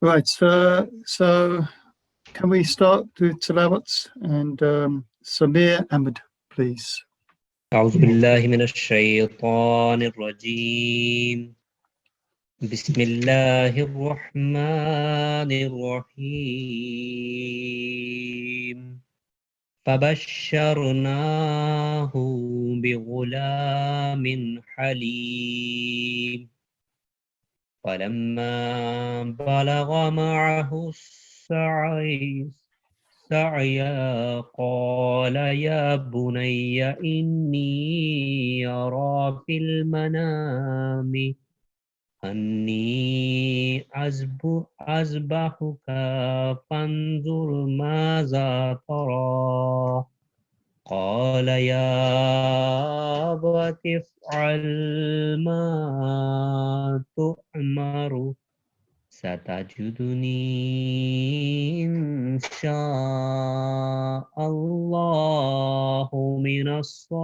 Right, so can we start with tilawats? And Samir Ahmed, please. أعوذ بالله من الشيطان الرجيم بسم الله الرحمن الرحيم فبشرناه بغلام حليم فلما بلغ معه السعي قال يا بني إني أرى في المنام أني أذبحك فانظر ماذا ترى قال يا أبت افعل ما تؤمر ستجدني إن شاء الله من الصابرين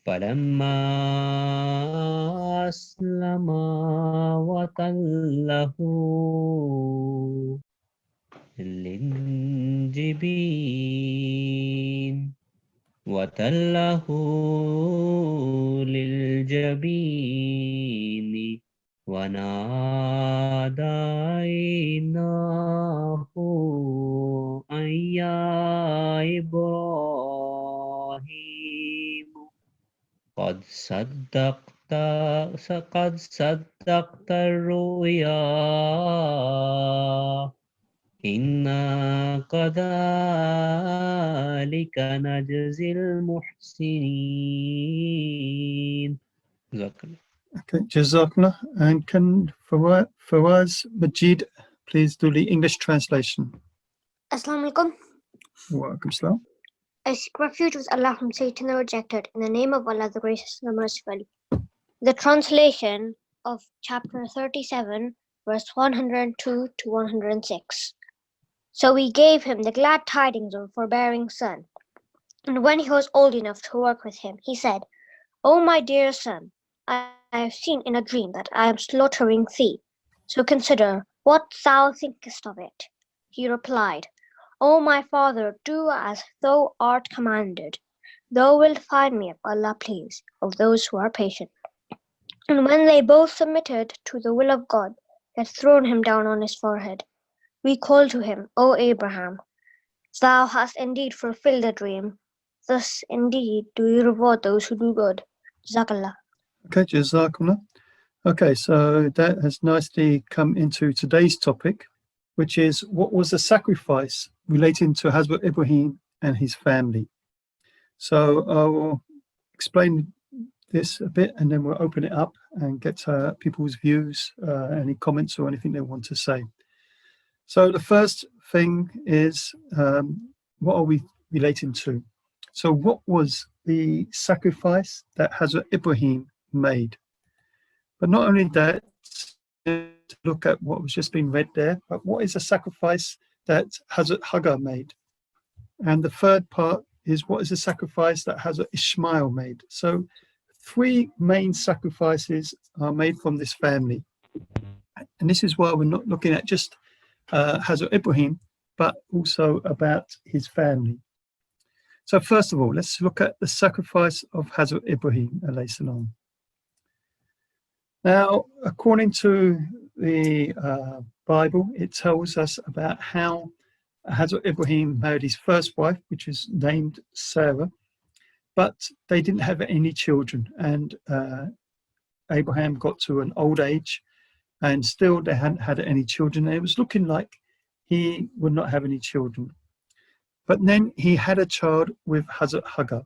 فلما أسلما وتله للجبين وناديناه أن يا إبراهيم قد صدقت الرؤيا إنا كذلك نجزي المحسنين. Okay, Jazakallah. And can Fawaz Majid please do the English translation? Assalamu alaikum. Wa alaikum salam. I seek refuge with Allah from Satan the rejected, in the name of Allah the gracious and the merciful. The translation of chapter 37, verse 102 to 106. So we gave him the glad tidings of a forbearing son. And when he was old enough to work with him, he said, O my dear son, I have seen in a dream that I am slaughtering thee. So consider what thou thinkest of it. He replied, O my father, do as thou art commanded. Thou wilt find me, if Allah please, of those who are patient. And when they both submitted to the will of God, he had thrown him down on his forehead. We called to him, O Abraham, thou hast indeed fulfilled the dream. Thus indeed do we reward those who do good. Jazakallah. Okay, Jazakallah. Okay, so that has nicely come into today's topic, which is what was the sacrifice relating to Hazrat Ibrahim and his family. So I will explain this a bit and then we'll open it up and get people's views, any comments or anything they want to say. So the first thing is, what are we relating to? So what was the sacrifice that Hazrat Ibrahim made? But not only that, to look at what was just being read there, but what is the sacrifice that Hazrat Hagar made? And the third part is what is the sacrifice that Hazrat Ishmael made? So three main sacrifices are made from this family. And this is why we're not looking at just Hazrat Ibrahim, but also about his family. So first of all, let's look at the sacrifice of Hazrat Ibrahim alayhi salam. Now, according to the Bible, it tells us about how Hazrat Ibrahim married his first wife, which is named Sarah, but they didn't have any children. And Abraham got to an old age and still they hadn't had any children. And it was looking like he would not have any children. But then he had a child with Hazrat Hagar.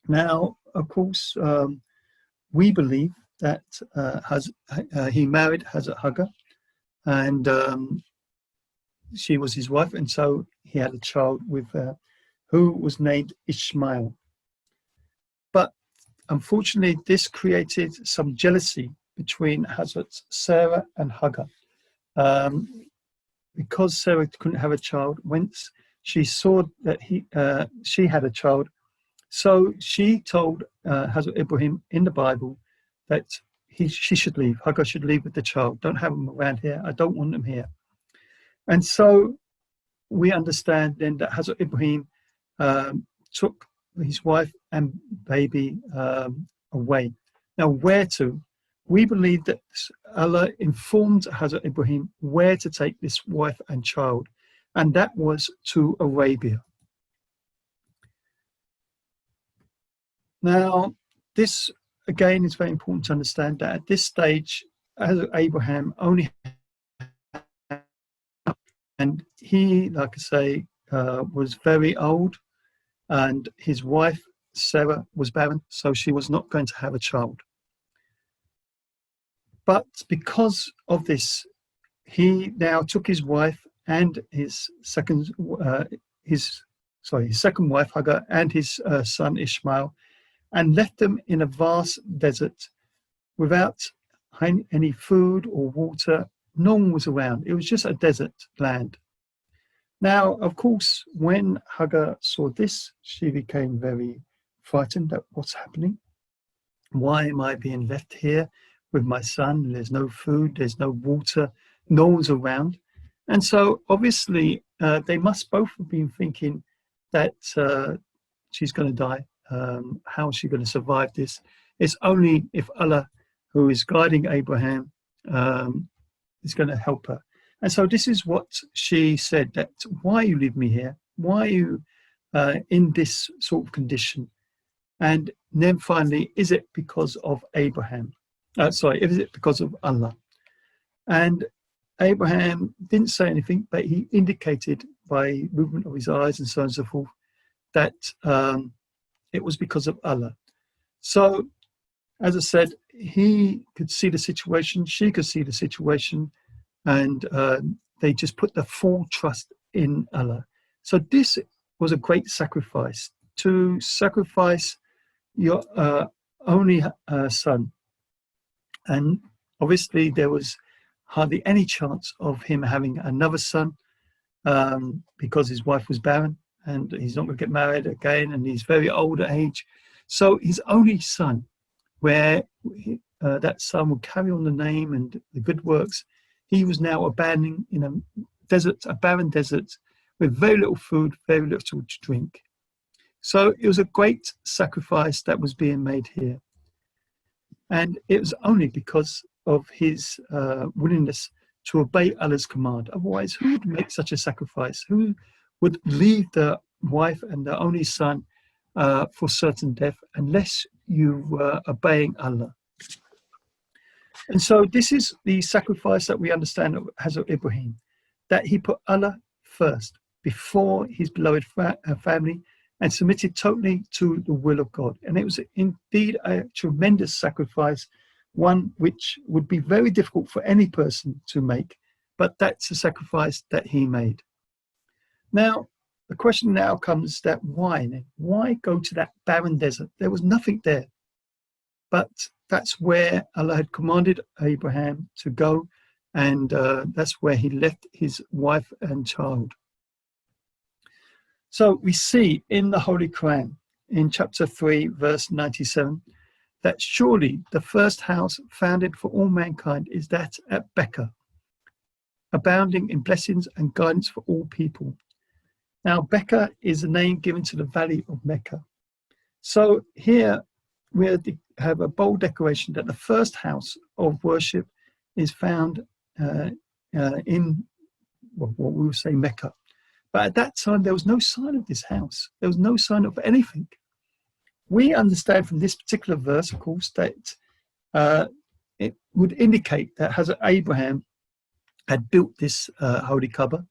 Now, of course, we believe that he married Hazrat Hagar and she was his wife, and so he had a child with her who was named Ishmael. But unfortunately, this created some jealousy between Hazrat Sarah and Hagar. Because Sarah couldn't have a child, once she saw that she had a child, so she told Hazrat Ibrahim in the Bible that she should leave. Hagar should leave with the child. Don't have him around here. I don't want him here. And so we understand then that Hazrat Ibrahim took his wife and baby away. Now, where to? We believe that Allah informed Hazrat Ibrahim where to take this wife and child, and that was to Arabia. Now, this again is very important to understand that at this stage, Hazrat Abraham only and he, like I say, was very old, and his wife Sarah was barren, so she was not going to have a child. But because of this, he now took his wife and his second wife Hagar and his son Ishmael, and left them in a vast desert without any food or water. No one was around. It was just a desert land. Now, of course, when Hagar saw this, she became very frightened at what's happening. Why am I being left here with my son? There's no food, there's no water, no one's around. And so obviously they must both have been thinking that she's going to die. How is she going to survive this? It's only if Allah, who is guiding Abraham, is going to help her. And so this is what she said, that why you leave me here? Why are you in this sort of condition? And then finally, is it because of Abraham? Is it because of Allah? And Abraham didn't say anything, but he indicated by movement of his eyes and so on and so forth that it was because of Allah. So, as I said, he could see the situation, she could see the situation, and they just put the full trust in Allah. So this was a great sacrifice, to sacrifice your only son. And obviously there was hardly any chance of him having another son because his wife was barren and he's not going to get married again, and he's very old at age. So his only son, where that son would carry on the name and the good works, he was now abandoning in a barren desert with very little food, very little to drink. So it was a great sacrifice that was being made here. And it was only because of his willingness to obey Allah's command. Otherwise, who would make such a sacrifice? Who would leave the wife and the only son for certain death unless you were obeying Allah? And so this is the sacrifice that we understand of Hazrat Ibrahim, that he put Allah first before his beloved family and submitted totally to the will of God. And it was indeed a tremendous sacrifice, one which would be very difficult for any person to make, but that's a sacrifice that he made. Now, the question now comes that why go to that barren desert? There was nothing there. But that's where Allah had commanded Abraham to go, and that's where he left his wife and child. So we see in the Holy Quran, in chapter 3, verse 97, that surely the first house founded for all mankind is that at Becca, abounding in blessings and guidance for all people. Now, Becca is a name given to the valley of Mecca. So here we have a bold declaration that the first house of worship is found in what we would say Mecca. But at that time, there was no sign of this house. There was no sign of anything. We understand from this particular verse, of course, that it would indicate that Hazrat Abraham had built this holy Kaaba,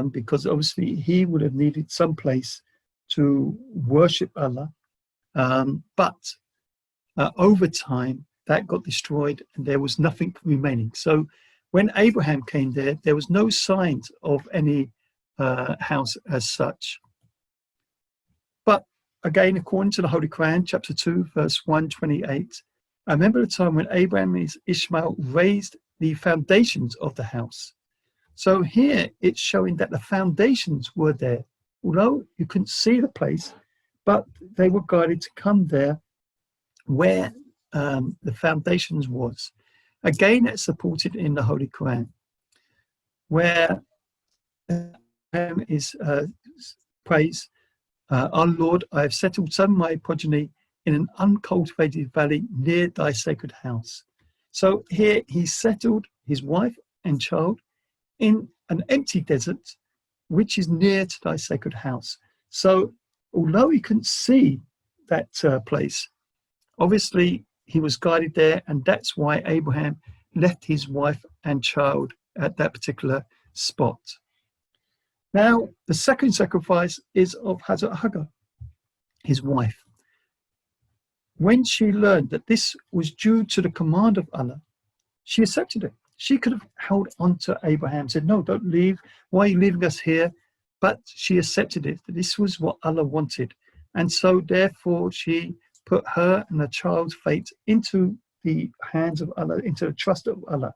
because obviously he would have needed some place to worship Allah. But over time, that got destroyed and there was nothing remaining. So when Abraham came there, there was no signs of any house as such. But again, according to the Holy Quran, chapter 2, verse 128, I remember the time when Abraham and Ishmael raised the foundations of the house. So here it's showing that the foundations were there. Although you couldn't see the place, but they were guided to come there where the foundations was. Again, it's supported in the Holy Quran, where is praise, our Lord, I have settled some of my progeny in an uncultivated valley near thy sacred house. So here he settled his wife and child in an empty desert, which is near to thy sacred house. So although he couldn't see that place, obviously he was guided there, and that's why Abraham left his wife and child at that particular spot. Now, the second sacrifice is of Hazrat Hagar, his wife. When she learned that this was due to the command of Allah, she accepted it. She could have held on to Abraham, said, no, don't leave. Why are you leaving us here? But she accepted it, that this was what Allah wanted. And so therefore she put her and her child's fate into the hands of Allah, into the trust of Allah.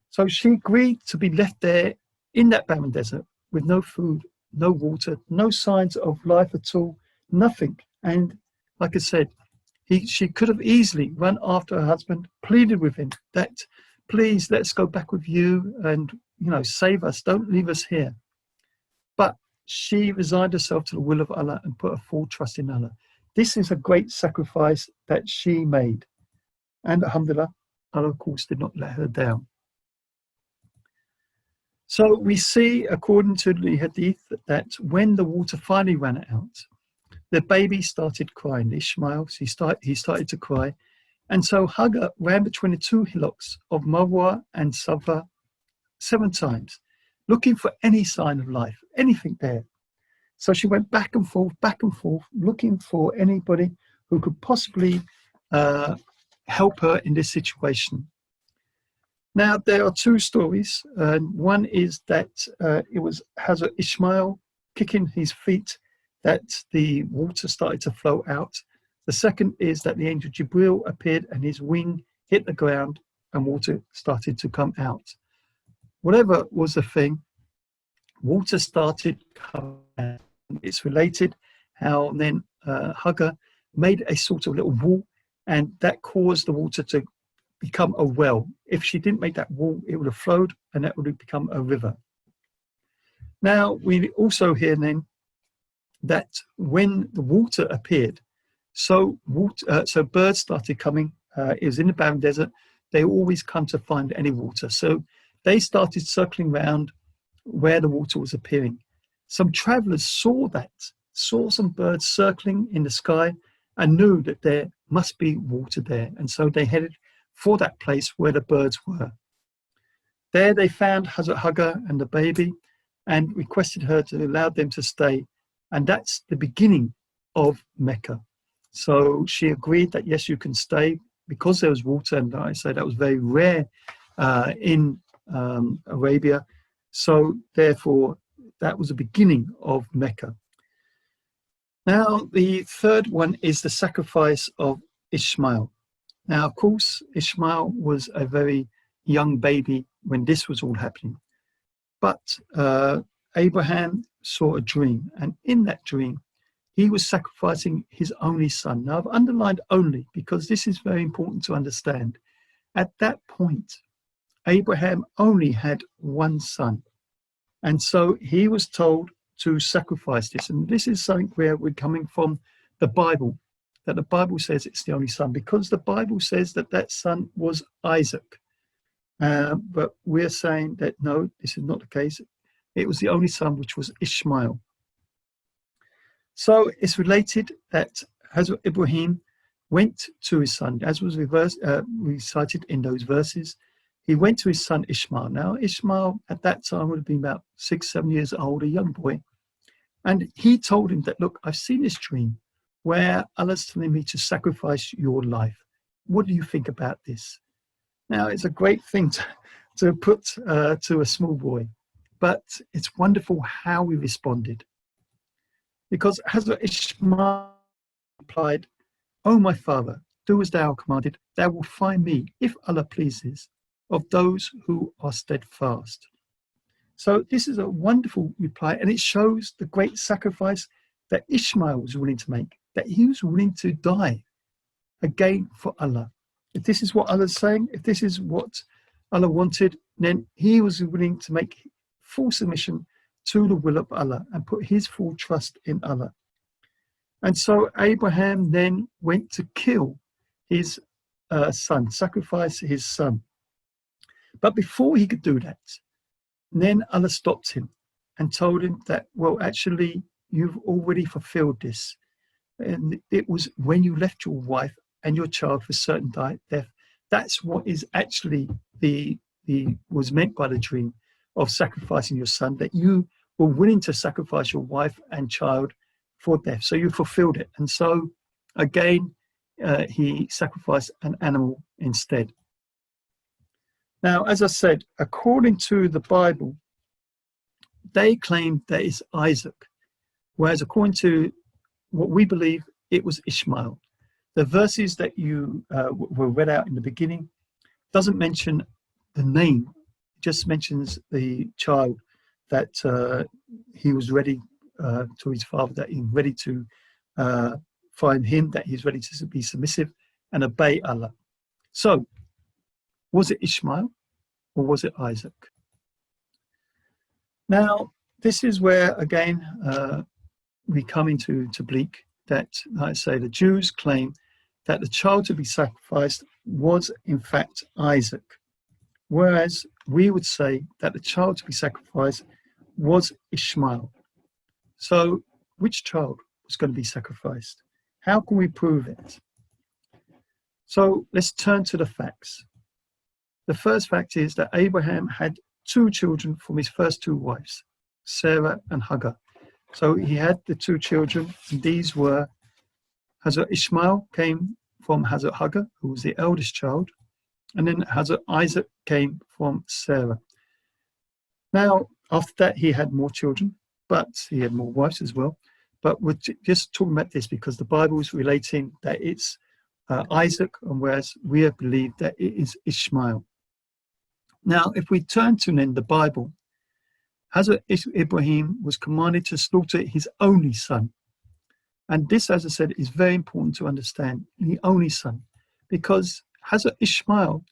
So she agreed to be left there in that barren desert with no food, no water, no signs of life at all, nothing. And like I said, she could have easily run after her husband, pleaded with him that, please, let's go back with you and, save us, don't leave us here. But she resigned herself to the will of Allah and put her full trust in Allah. This is a great sacrifice that she made. And alhamdulillah, Allah, of course, did not let her down. So we see, according to the hadith, that when the water finally ran out, the baby started crying. Ishmael, he started to cry. And so Hagar ran between the two hillocks of Marwa and Safa 7 times, looking for any sign of life, anything there. So she went back and forth, looking for anybody who could possibly help her in this situation. Now, there are 2 stories. One is that it was Hazrat Ishmael kicking his feet that the water started to flow out. The second is that the angel Jibril appeared and his wing hit the ground and water started to come out. Whatever was the thing, water started coming out. It's related how then Hagar made a sort of little wall, and that caused the water to become a well. If she didn't make that wall, it would have flowed and that would have become a river. Now, we also hear then that when the water appeared, so birds started coming. It was in the barren desert. They always come to find any water. So they started circling around where the water was appearing. Some travelers saw some birds circling in the sky and knew that there must be water there. And so they headed for that place where the birds were. There they found Hazrat Hagar and the baby and requested her to allow them to stay. And that's the beginning of Mecca. So she agreed that, yes, you can stay because there was water. And I say that was very rare in Arabia. So therefore, that was the beginning of Mecca. Now, the third one is the sacrifice of Ishmael. Now, of course, Ishmael was a very young baby when this was all happening. But Abraham saw a dream, and in that dream, he was sacrificing his only son. Now, I've underlined only because this is very important to understand. At that point, Abraham only had one son. And so he was told to sacrifice this. And this is something where we're coming from the Bible, that the Bible says it's the only son, because the Bible says that that son was Isaac. But we're saying that, no, this is not the case. It was the only son, which was Ishmael. So it's related that Hazrat Ibrahim went to his son, as was recited in those verses. He went to his son Ishmael. Now, Ishmael at that time would have been about 6, 7 years old, a young boy. And he told him that, look, I've seen this dream where Allah's telling me to sacrifice your life. What do you think about this? Now, it's a great thing to put to a small boy, but it's wonderful how he responded. Because Hazrat Ishmael replied, "O my father, do as thou commanded, thou wilt find me, if Allah pleases, of those who are steadfast." So this is a wonderful reply, and it shows the great sacrifice that Ishmael was willing to make, that he was willing to die again for Allah. If this is what Allah's saying, if this is what Allah wanted, then he was willing to make full submission to the will of Allah and put his full trust in Allah. And so Abraham then went to kill his son, sacrifice his son. But before he could do that, then Allah stopped him and told him that, well, actually, you've already fulfilled this. And it was when you left your wife and your child for certain death. That's what is actually was meant by the dream of sacrificing your son, that you were willing to sacrifice your wife and child for death. So you fulfilled it. And so again, he sacrificed an animal instead. Now, as I said, according to the Bible, they claim that it's Isaac, whereas according to what we believe, it was Ishmael. The verses that you were read out in the beginning doesn't mention the name, it just mentions the child, that he was ready to his father, that he's ready to find him, that he's ready to be submissive and obey Allah. So, was it Ishmael or was it Isaac? Now, this is where, again, we come into Tabligh, that, like I say, the Jews claim that the child to be sacrificed was, in fact, Isaac, whereas we would say that the child to be sacrificed was Ishmael. So, which child was going to be sacrificed? How can we prove it? So, let's turn to the facts. The first fact is that Abraham had 2 children from his first 2 wives, Sarah and Hagar. So he had the 2 children, and these were Hazrat Ishmael came from Hazrat Hagar, who was the eldest child, and then Hazrat Isaac came from Sarah. Now, after that, he had more children, but he had more wives as well. But we're just talking about this because the Bible is relating that it's Isaac, and whereas we believe that it is Ishmael. Now, if we turn to then the Bible, Hazrat Ibrahim was commanded to slaughter his only son. And this, as I said, is very important to understand, the only son, because Hazrat Ishmael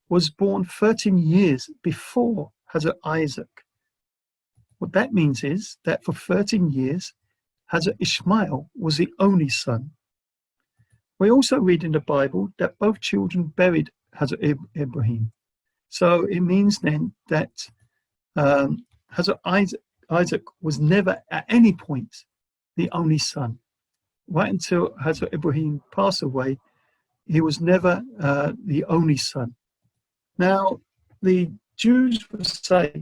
was born 13 years before Hazrat Isaac. What that means is that for 13 years, Hazrat Ishmael was the only son. We also read in the Bible that both children buried Hazrat Ibrahim. So it means then that Hazrat Isaac was never at any point the only son. Right until Hazrat Ibrahim passed away, he was never the only son. Now, the Jews would say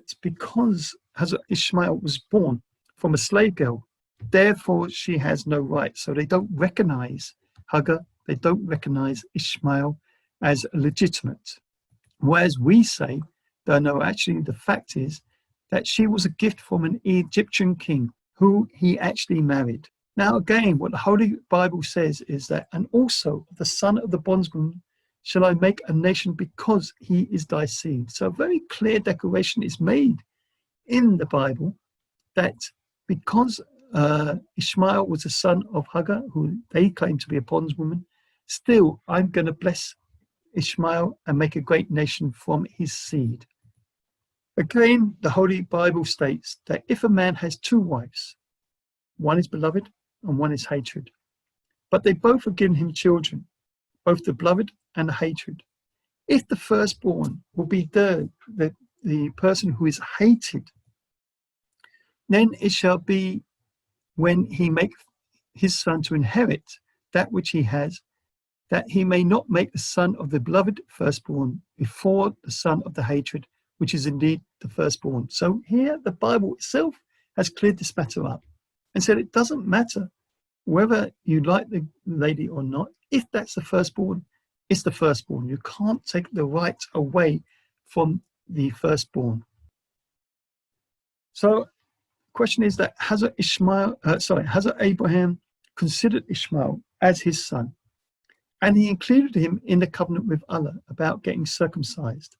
it's because Hazrat Ishmael was born from a slave girl, therefore she has no right. So they don't recognize Hagar, they don't recognize Ishmael as legitimate. Whereas we say that no, actually the fact is that she was a gift from an Egyptian king who he actually married. Now again, what the Holy Bible says is that, and also the son of the bondsman shall I make a nation because he is thy seed. So a very clear declaration is made in the Bible that because Ishmael was the son of Hagar, who they claim to be a bondswoman, still I'm going to bless Ishmael and make a great nation from his seed. Again, the Holy Bible states that if a man has 2 wives, one is beloved and one is hatred, but they both have given him children, both the beloved and the hatred. If the firstborn will be the person who is hated, then it shall be when he make his son to inherit that which he has, that he may not make the son of the beloved firstborn before the son of the hatred, which is indeed the firstborn. So here the Bible itself has cleared this matter up and said it doesn't matter whether you like the lady or not. If that's the firstborn, it's the firstborn. You can't take the right away from the firstborn. So the question is that Hazrat Abraham considered Ishmael as his son, and he included him in the covenant with Allah about getting circumcised.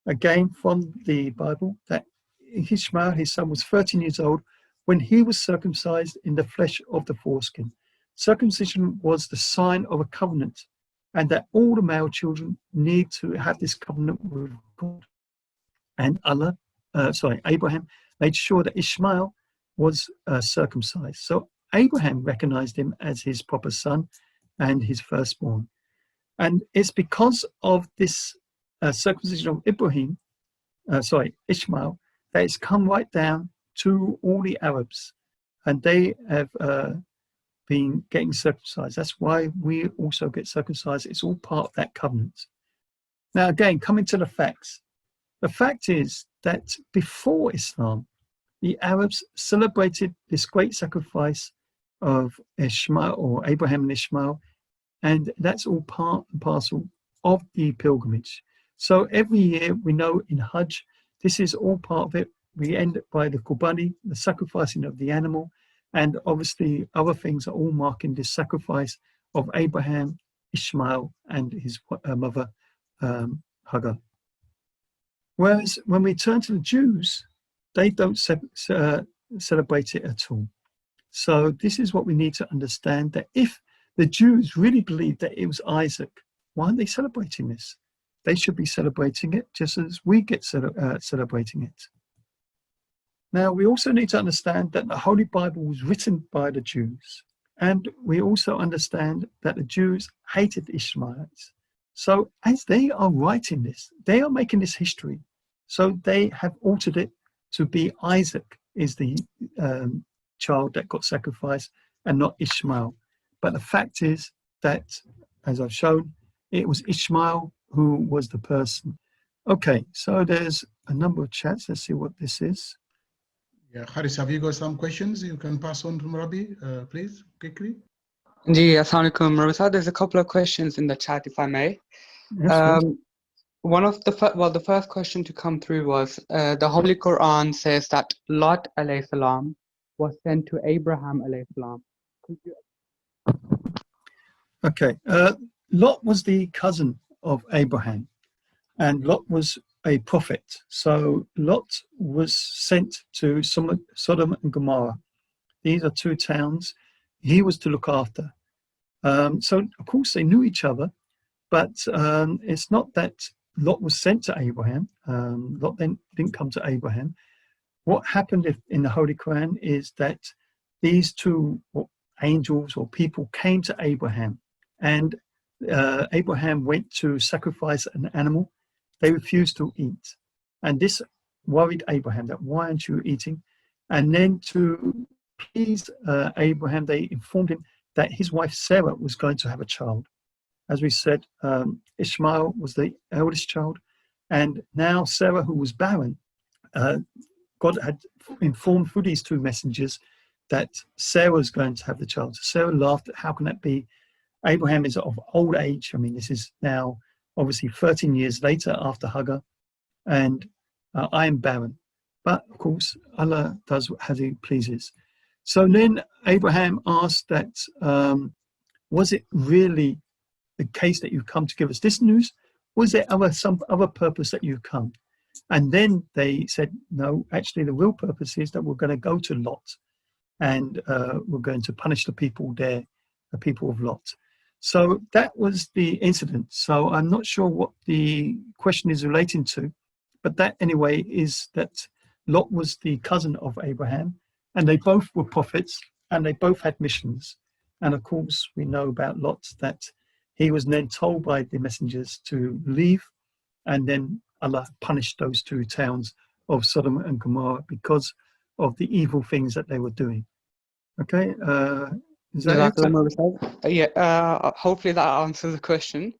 Again, from the Bible, that Ishmael, his son, was 13 years old when he was circumcised in the flesh of the foreskin. circumcision was the sign of a covenant, and that all the male children need to have this covenant with God. And Abraham made sure that Ishmael was circumcised. So Abraham recognized him as his proper son and his firstborn. And it's because of this circumcision of Ishmael, that it's come right down to all the Arabs, and they have been getting circumcised. That's why we also get circumcised. It's all part of that covenant. Now, again, coming to the facts. The fact is that before Islam, the Arabs celebrated this great sacrifice of Ishmael, or Abraham and Ishmael, and that's all part and parcel of the pilgrimage. So every year, we know in Hajj, this is all part of it. We end by the Qurbani, the sacrificing of the animal, and obviously other things are all marking this sacrifice of Abraham, Ishmael, and his mother, Hagar. Whereas when we turn to the Jews, they don't celebrate it at all. So this is what we need to understand, that if the Jews really believed that it was Isaac, why aren't they celebrating this? They should be celebrating it just as we get celebrating it. Now, we also need to understand that the Holy Bible was written by the Jews. And we also understand that the Jews hated the Ishmaelites. So as they are writing this, they are making this history. So they have altered it to be Isaac is the child that got sacrificed and not Ishmael. But the fact is that, as I've shown, it was Ishmael who was the person. Okay, so there's a number of chats. Let's see what this is. Yeah, Haris, have you got some questions you can pass on to Rabbi, please, quickly? Ji, Assalamu alaikum, Rabbi Sahib. There's a couple of questions in the chat, if I may. Yes, One of the first question to come through was, the Holy Quran says that Lot alayhi salam was sent to Abraham alayhi salam. Okay, Lot was the cousin of Abraham, and Lot was a prophet. So Lot was sent to Sodom and Gomorrah. These are two towns he was to look after. So of course they knew each other, but it's not that Lot was sent to Abraham. Lot then didn't come to Abraham. What happened in the Holy Quran is that these two angels or people came to Abraham, and Abraham went to sacrifice an animal. They refused to eat, and this worried Abraham, that why aren't you eating? And then to please Abraham, they informed him that his wife Sarah was going to have a child. As we said, Ishmael was the eldest child, and now Sarah, who was barren, God had informed through these two messengers that Sarah was going to have the child. So Sarah laughed. How can that be? Abraham is of old age. I mean, this is now obviously 13 years later after Hagar, and I am barren. But of course, Allah does as He pleases. So then Abraham asked that, was it really the case that you've come to give us this news? Was there some other purpose that you've come? And then they said, no, actually the real purpose is that we're going to go to Lot, and we're going to punish the people there, the people of Lot. So that was the incident. So I'm not sure what the question is relating to, but that anyway is that Lot was the cousin of Abraham, and they both were prophets, and they both had missions. And of course, we know about Lot that he was then told by the messengers to leave, and then Allah punished those two towns of Sodom and Gomorrah because of the evil things that they were doing. Okay, is that it? Yeah, hopefully that answers the question.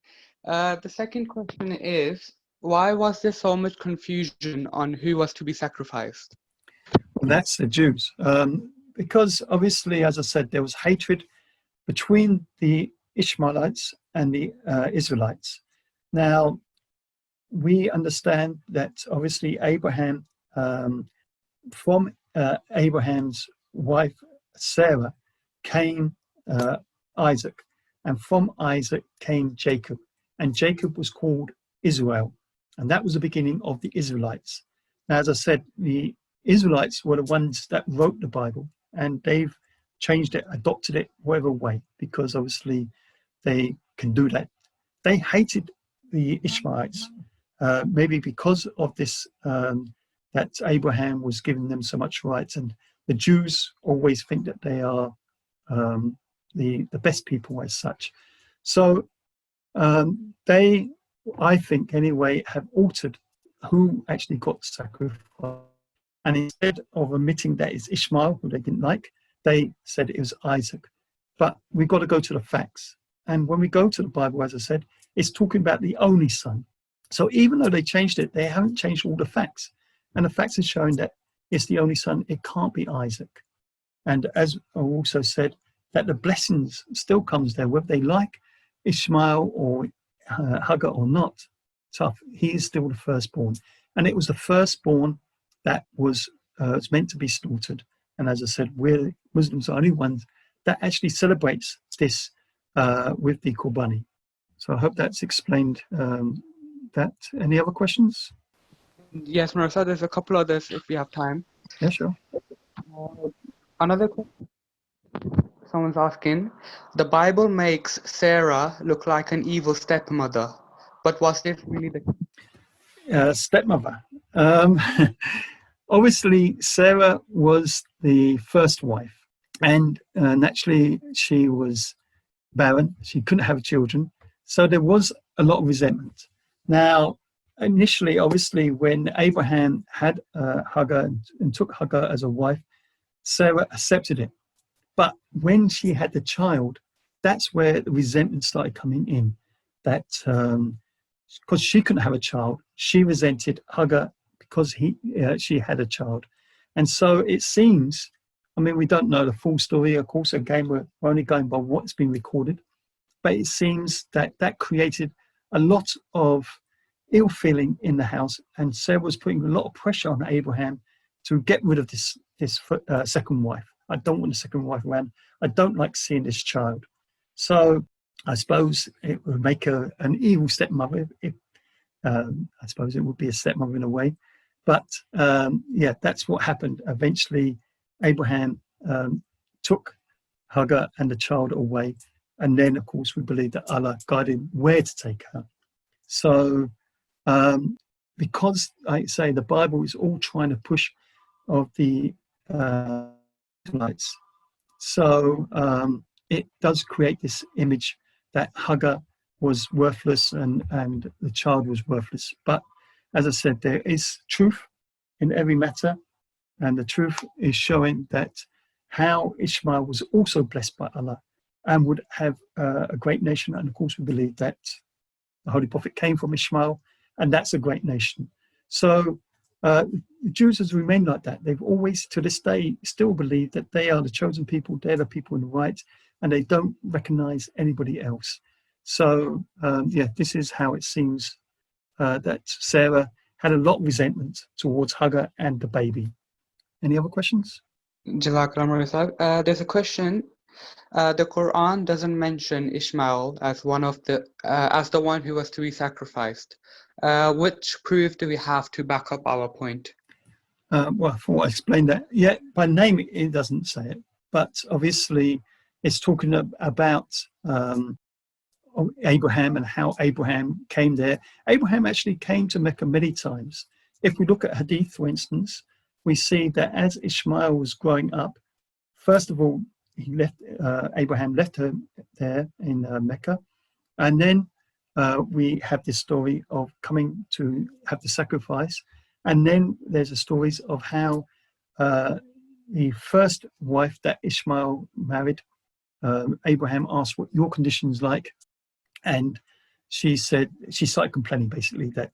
The second question is, why was there so much confusion on who was to be sacrificed? Well, that's the Jews. Because obviously, as I said, there was hatred between the Ishmaelites and the Israelites. Now, we understand that obviously Abraham, from Abraham's wife Sarah came Isaac, and from Isaac came Jacob, and Jacob was called Israel, and that was the beginning of the Israelites. Now, as I said, the Israelites were the ones that wrote the Bible, and they've changed it, adopted it, whatever way, because obviously they can do that. They hated the Ishmaelites, maybe because of this, that Abraham was giving them so much rights, and the Jews always think that they are the best people as such. So they, I think anyway, have altered who actually got sacrificed. And instead of admitting that it's Ishmael, who they didn't like, they said it was Isaac. But we've got to go to the facts. And when we go to the Bible, as I said, it's talking about the only son. So even though they changed it, they haven't changed all the facts. And the facts are showing that it's the only son. It can't be Isaac. And as I also said, that the blessings still comes there, whether they like Ishmael or Hagar or not. Tough. He is still the firstborn. And it was the firstborn that was meant to be slaughtered. And as I said, we're Muslims are the only ones that actually celebrates this with the Qurbani. So I hope that's explained that. Any other questions? Yes, Marissa, there's a couple others if we have time. Yeah, sure. Another question. Someone's asking, the Bible makes Sarah look like an evil stepmother, but was this really the Stepmother. Obviously, Sarah was the first wife, and naturally she was barren. She couldn't have children. So there was a lot of resentment. Now, initially, obviously, when Abraham had Hagar and took Hagar as a wife, Sarah accepted it. But when she had the child, that's where the resentment started coming in. That because she couldn't have a child, she resented Hagar because she had a child. And so it seems, I mean, we don't know the full story. Of course, again, we're only going by what's been recorded. But it seems that that created a lot of ill feeling in the house. And Sarah was putting a lot of pressure on Abraham to get rid of this second wife. I don't want a second wife around. I don't like seeing this child. So I suppose it would make her an evil stepmother. I suppose it would be a stepmother in a way. But yeah, that's what happened. Eventually, Abraham took Hagar and the child away. And then, of course, we believe that Allah guided him where to take her. So because, I say, the Bible is all trying to push of the lights. So it does create this image that Hagar was worthless and the child was worthless. But as I said, there is truth in every matter. And the truth is showing that how Ishmael was also blessed by Allah and would have a great nation. And of course, we believe that the Holy Prophet came from Ishmael, and that's a great nation. So the Jews has remained like that. They've always, to this day, still believe that they are the chosen people, they're the people in the right, and they don't recognize anybody else. So yeah, this is how it seems that Sarah had a lot of resentment towards Hagar and the baby. Any other questions? Jazakallah, Marissa. There's a question. The Quran doesn't mention Ishmael as the one who was to be sacrificed. Which proof do we have to back up our point? Well, before I explain that, yeah, by name it doesn't say it, but obviously it's talking about Abraham and how Abraham came there. Abraham actually came to Mecca many times. If we look at Hadith, for instance, we see that as Ishmael was growing up, first of all, Abraham left her there in Mecca, and then we have this story of coming to have the sacrifice, and then there's a stories of how the first wife that Ishmael married, Abraham asked what your conditions like, and she said, she started complaining basically that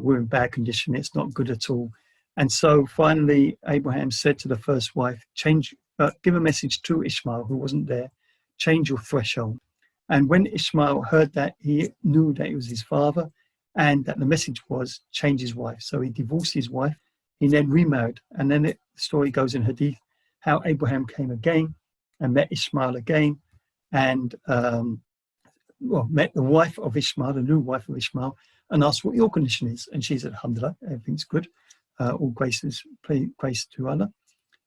we're in bad condition, it's not good at all. And so finally Abraham said to the first wife, give a message to Ishmael, who wasn't there, change your threshold. And when Ishmael heard that, he knew that it was his father and that the message was change his wife. So he divorced his wife, he then remarried. And then the story goes in Hadith, how Abraham came again and met Ishmael again and met the wife of Ishmael, the new wife of Ishmael, and asked what your condition is. And she said, alhamdulillah, everything's good. All grace to Allah.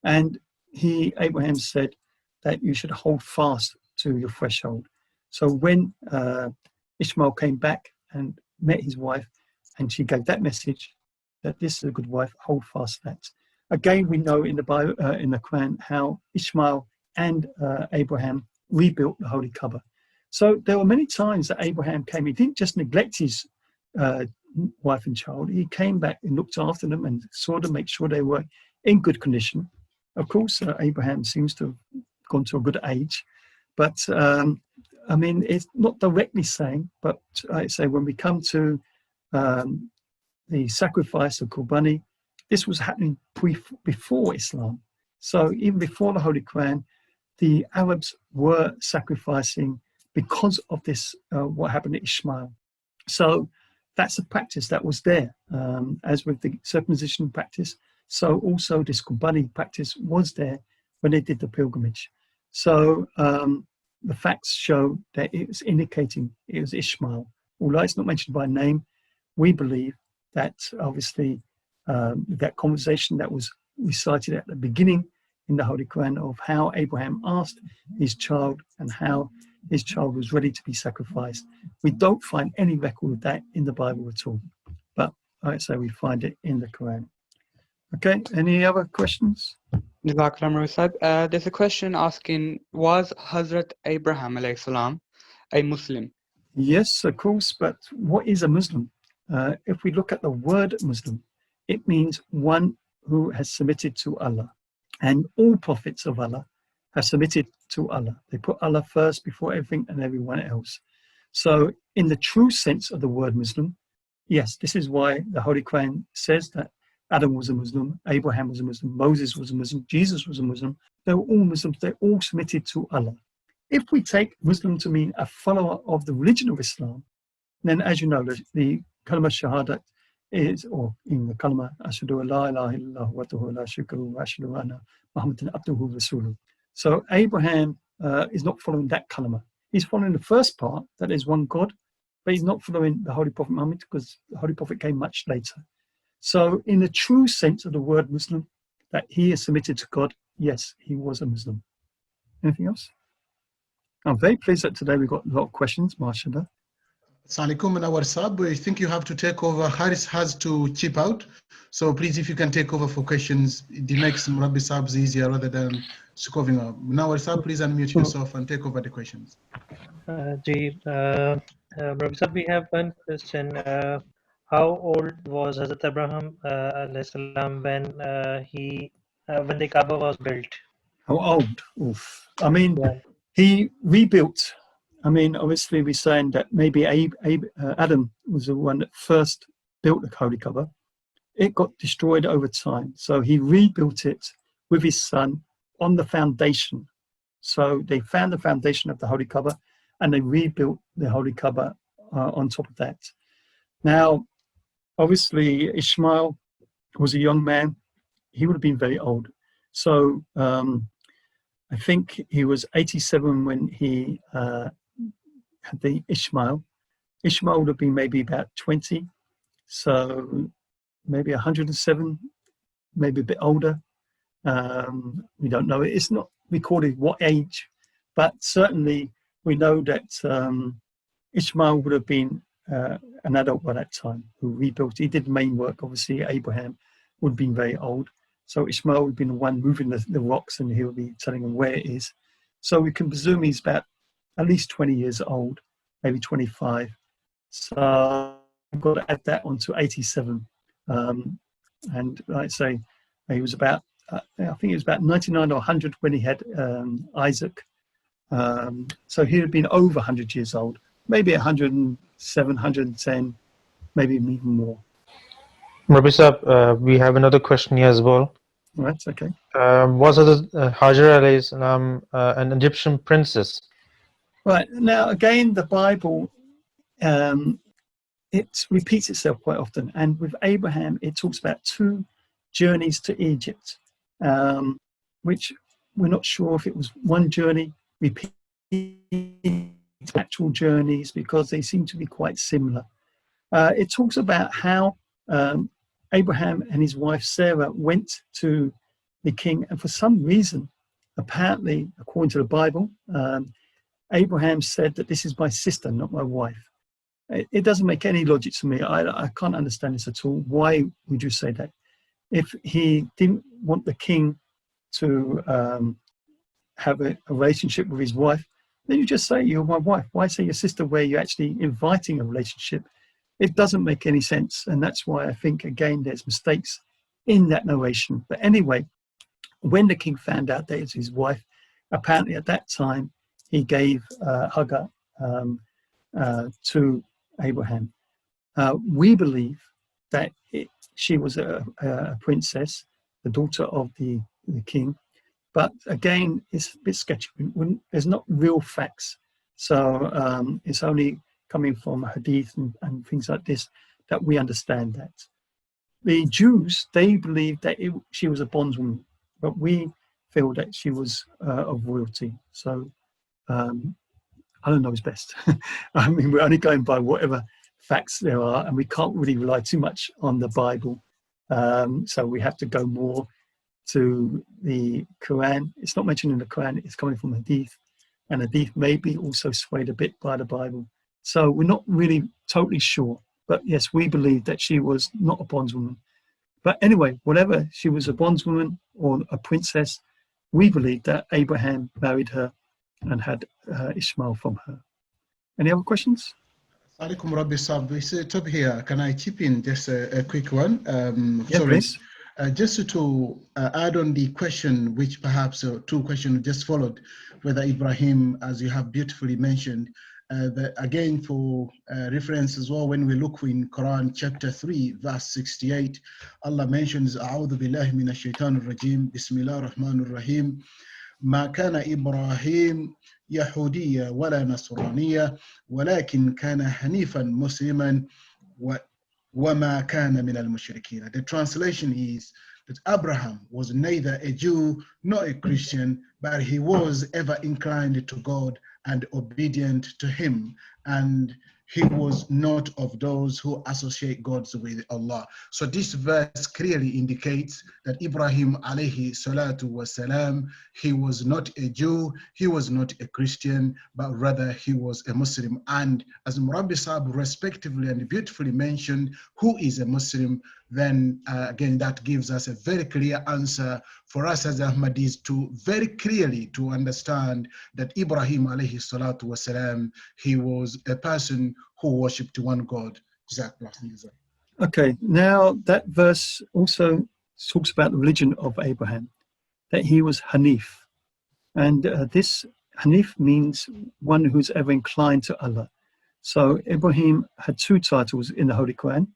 And Abraham said, that you should hold fast to your threshold. So when Ishmael came back and met his wife, and she gave that message that this is a good wife, hold fast to that. Again, we know in the Bible, in the Quran, how Ishmael and Abraham rebuilt the Holy Kaaba. So there were many times that Abraham came. He didn't just neglect his wife and child. He came back and looked after them and saw them, make sure they were in good condition. Of course, Abraham seems to have gone to a good age, but I mean, it's not directly saying, but I say when we come to the sacrifice of Qurbani, this was happening before Islam. So even before the Holy Quran, the Arabs were sacrificing because of this, what happened to Ishmael. So that's a practice that was there, as with the circumcision practice. So also this Qurbani practice was there when they did the pilgrimage. So the facts show that it was indicating it was Ishmael. Although it's not mentioned by name, we believe that obviously that conversation that was recited at the beginning in the Holy Quran of how Abraham asked his child and how his child was ready to be sacrificed. We don't find any record of that in the Bible at all, but I'd say we find it in the Quran. Okay, any other questions? There's a question asking, was Hazrat Abraham alayhi salam a Muslim? Yes, of course, but what is a Muslim? If we look at the word Muslim, it means one who has submitted to Allah. And all prophets of Allah have submitted to Allah. They put Allah first before everything and everyone else. So in the true sense of the word Muslim, yes, this is why the Holy Quran says that Adam was a Muslim, Abraham was a Muslim, Moses was a Muslim, Jesus was a Muslim. They were all Muslims. They all submitted to Allah. If we take Muslim to mean a follower of the religion of Islam, then as you know, the Kalima Shahadat is, or in the Kalima, Ashhadu an la ilaha illallah wa tuhhu la sharika lahu wa ashhadu anna Muhammadan abduhu wa rasuluh. So Abraham is not following that Kalima. He's following the first part, that is one God, but he's not following the Holy Prophet Muhammad because the Holy Prophet came much later. So in the true sense of the word Muslim, that he is submitted to God, yes, he was a Muslim. Anything else? I'm very pleased that today we've got a lot of questions, mashallah. Assalamualaikum and our sub. I think you have to take over. Haris has to chip out. So please, if you can take over for questions, it makes Murabi subs easier rather than scoffing up. Now, our sub, please unmute yourself and take over the questions. Murabi sab, we have one question. How old was Hazrat Abraham alayhi salam when the Kaaba was built? How old? Oof. I mean, he rebuilt. I mean, obviously we're saying that maybe Adam was the one that first built the Holy Kaaba. It got destroyed over time. So he rebuilt it with his son on the foundation. So they found the foundation of the Holy Kaaba and they rebuilt the Holy Kaaba on top of that. Now, obviously Ishmael was a young man. He would have been very old. So I think he was 87 when he had the Ishmael. Ishmael would have been maybe about 20. So maybe 107, maybe a bit older. We don't know. It's not recorded what age, but certainly we know that Ishmael would have been an adult by that time who rebuilt. He did main work. Obviously, Abraham would have been very old. So Ishmael would have been the one moving the rocks and he would be telling them where it is. So we can presume he's about at least 20 years old, maybe 25. So I've got to add that on to 87. And like I say, he was about, I think he was about 99 or 100 when he had Isaac. So he had been over 100 years old, maybe 107, 110, maybe even more. Rabbi Sahib, we have another question here as well. Right, okay. Was Hajar alayhi salam an Egyptian princess? Right, now again, the Bible, it repeats itself quite often. And with Abraham, it talks about 2 journeys to Egypt, which we're not sure if it was one journey, repeat actual journeys, because they seem to be quite similar. It talks about how Abraham and his wife Sarah went to the king, and for some reason apparently, according to the Bible, Abraham said that this is my sister, not my wife. It doesn't make any logic to me. I can't understand this at all. Why would you say that? If he didn't want the king to have a relationship with his wife, then you just say you're my wife. Why say your sister where you're actually inviting a relationship? It doesn't make any sense. And that's why I think, again, there's mistakes in that narration. But anyway, when the king found out that it's his wife, apparently at that time, he gave Hagar to Abraham. We believe that she was a princess, the daughter of the king. But again, it's a bit sketchy. There's not real facts. So it's only coming from hadith and things like this that we understand that. The Jews, they believed that she was a bondswoman, but we feel that she was of royalty. So I don't know what's best. I mean, we're only going by whatever facts there are, and we can't really rely too much on the Bible. So we have to go more to the Quran. It's not mentioned in the Quran, it's coming from Hadith, and Hadith may be also swayed a bit by the Bible. So we're not really totally sure, but yes, we believe that she was not a bondswoman. But anyway, whatever, she was a bondswoman or a princess, we believe that Abraham married her and had Ishmael from her. Any other questions? Alaikum Rabbi Sab. It's top here. Can I chip in just a quick one? Yeah, please. Just to add on the question, which perhaps two questions just followed, whether Ibrahim, as you have beautifully mentioned, again for reference as well, when we look in Quran chapter 3 verse 68, Allah mentions أعوذ بالله من الشيطان الرجيم بسم الله الرحمن الرحيم ما كان إبراهيم يهوديا ولا نصرانيا ولكن كان حنيفا مسلما وما كان من المشركين. The translation is that Abraham was neither a Jew nor a Christian, but he was ever inclined to God and obedient to him, and he was not of those who associate gods with Allah. So this verse clearly indicates that Ibrahim alayhi salatu wasalam, he was not a Jew, he was not a Christian, but rather he was a Muslim. And as Murabbi Sahib respectively and beautifully mentioned, who is a Muslim, then again, that gives us a very clear answer for us as Ahmadis to very clearly to understand that Ibrahim alayhi salatu wasalam, he was a person who worshipped one God. Okay, now that verse also talks about the religion of Abraham, that he was Hanif. And this Hanif means one who's ever inclined to Allah. So Ibrahim had two titles in the Holy Quran.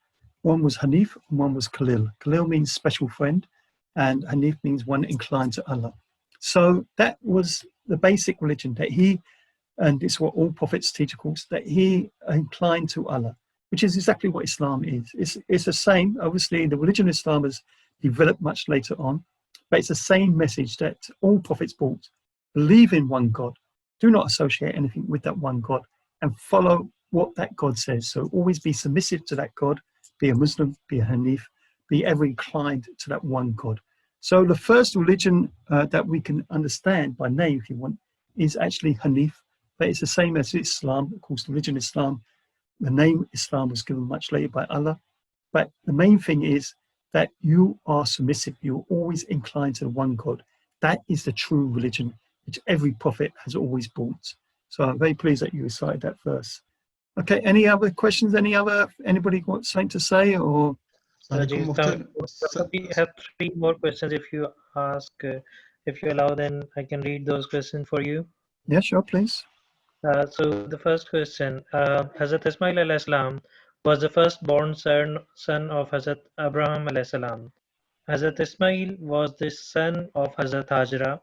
One was Hanif and one was Khalil. Khalil means special friend, and Hanif means one inclined to Allah. So that was the basic religion, that he, and it's what all prophets teach, of course, that he inclined to Allah, which is exactly what Islam is. It's the same. Obviously, the religion of Islam has developed much later on, but it's the same message that all prophets brought. Believe in one God. Do not associate anything with that one God, and follow what that God says. So always be submissive to that God. Be a Muslim, be a Hanif, be ever inclined to that one God. So the first religion that we can understand by name, if you want, is actually Hanif, but it's the same as Islam. Of course, the religion Islam, the name Islam was given much later by Allah. But the main thing is that you are submissive. You're always inclined to the one God. That is the true religion, which every prophet has always brought. So I'm very pleased that you recited that verse. Okay, any other questions? Anybody want something to say? Or we have three more questions. If you ask, if you allow, then I can read those questions for you. Yeah, sure, please. So the first question, Hazrat Ismail alayhi salam was the firstborn son of Hazrat Abraham alayhi salam. Hazrat Ismail was the son of Hazrat Hajra.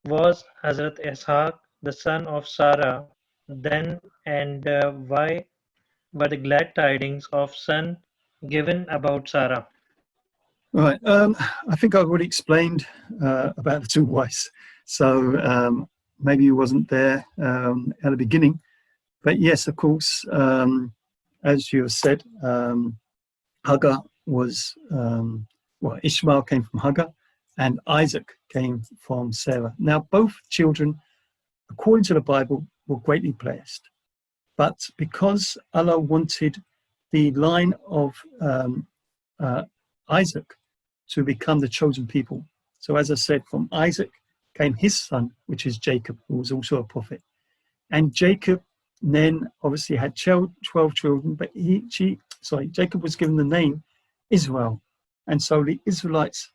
Was Hazrat Ishaq the son of Sarah then, and why were the glad tidings of son given about Sarah? Right. I think I've already explained about the two wives. So maybe you wasn't there at the beginning. But yes, of course, as you have said, Hagar was, Ishmael came from Hagar, and Isaac came from Sarah. Now, both children, according to the Bible, were greatly blessed. But because Allah wanted the line of Isaac to become the chosen people, so as I said, from Isaac came his son, which is Jacob, who was also a prophet. And Jacob then obviously had 12 children, but Jacob was given the name Israel. And so the Israelites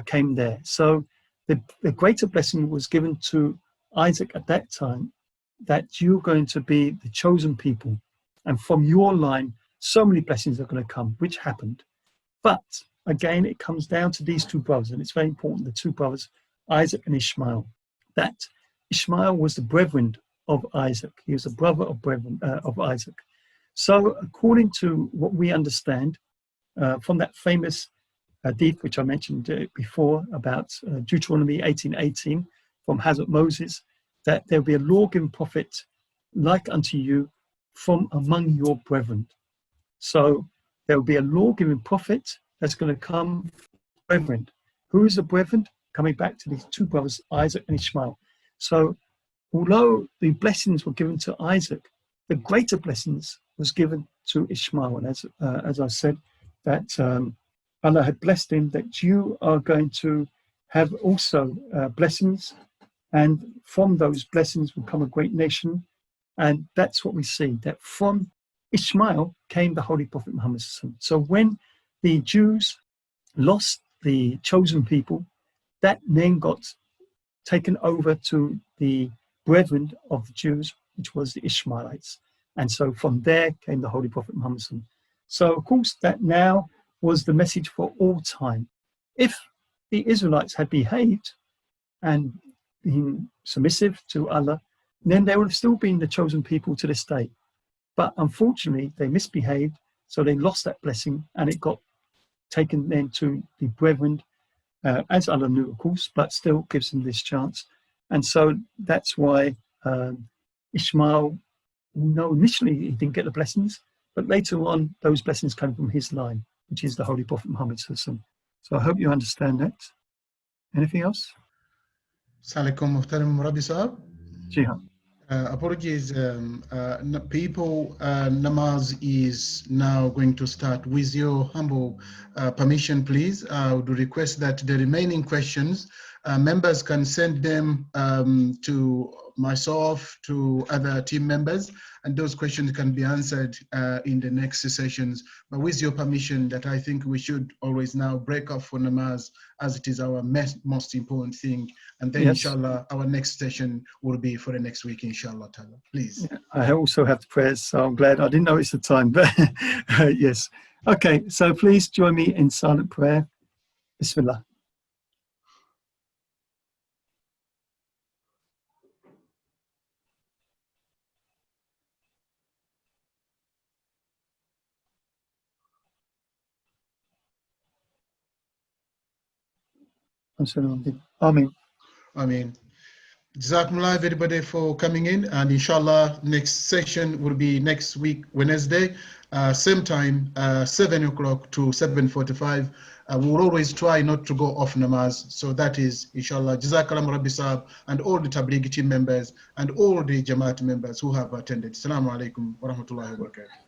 came there. So the greater blessing was given to Isaac at that time, that you're going to be the chosen people. And from your line, so many blessings are going to come, which happened. But again, it comes down to these two brothers, and it's very important, the two brothers, Isaac and Ishmael, that Ishmael was the brethren of Isaac. He was a brother of Isaac. So according to what we understand from that famous hadith, which I mentioned before about Deuteronomy 18:18 from Hazrat Moses, that there will be a lawgiving prophet like unto you from among your brethren. So there will be a lawgiving prophet that's going to come from brethren. Who is the brethren? Coming back to these two brothers, Isaac and Ishmael. So although the blessings were given to Isaac, the greater blessings was given to Ishmael. And as I said, that Allah had blessed him, that you are going to have also blessings, and from those blessings will come a great nation. And that's what we see, that from Ishmael came the Holy Prophet Muhammad. So when the Jews lost the chosen people, that name got taken over to the brethren of the Jews, which was the Ishmaelites. And so from there came the Holy Prophet Muhammad. So of course that now was the message for all time. If the Israelites had behaved and been submissive to Allah, then they would have still been the chosen people to this day. But unfortunately, they misbehaved, so they lost that blessing, and it got taken then to the brethren, as Allah knew, of course, but still gives them this chance. And so that's why Ishmael, initially he didn't get the blessings, but later on, those blessings came from his line, which is the Holy Prophet Muhammad. So I hope you understand that. Anything else? Assalamualaikum Muhtaram Rabbi Sahab. Jihan. Apologies, people, namaz is now going to start. With your humble permission, please, I would request that the remaining questions, members can send them to myself, to other team members, and those questions can be answered in the next sessions. But with your permission, that I think we should always now break off for namaz, as it is our most important thing. And then, yes, inshallah, our next session will be for the next week, inshallah. Please. Yeah, I also have the prayers, so I'm glad. I didn't notice the time, but yes. Okay, so please join me in silent prayer. Bismillah. Ameen. Ameen. Jazakumullah everybody for coming in, and inshallah next session will be next week Wednesday, same time, 7 o'clock to 7:45. We will always try not to go off namaz, so that is inshallah. Jazakallah Rabbi Sahab and all the Tabligh team members and all the Jamaat members who have attended. Assalamu alaikum wa rahmatullahi wa barakatuh.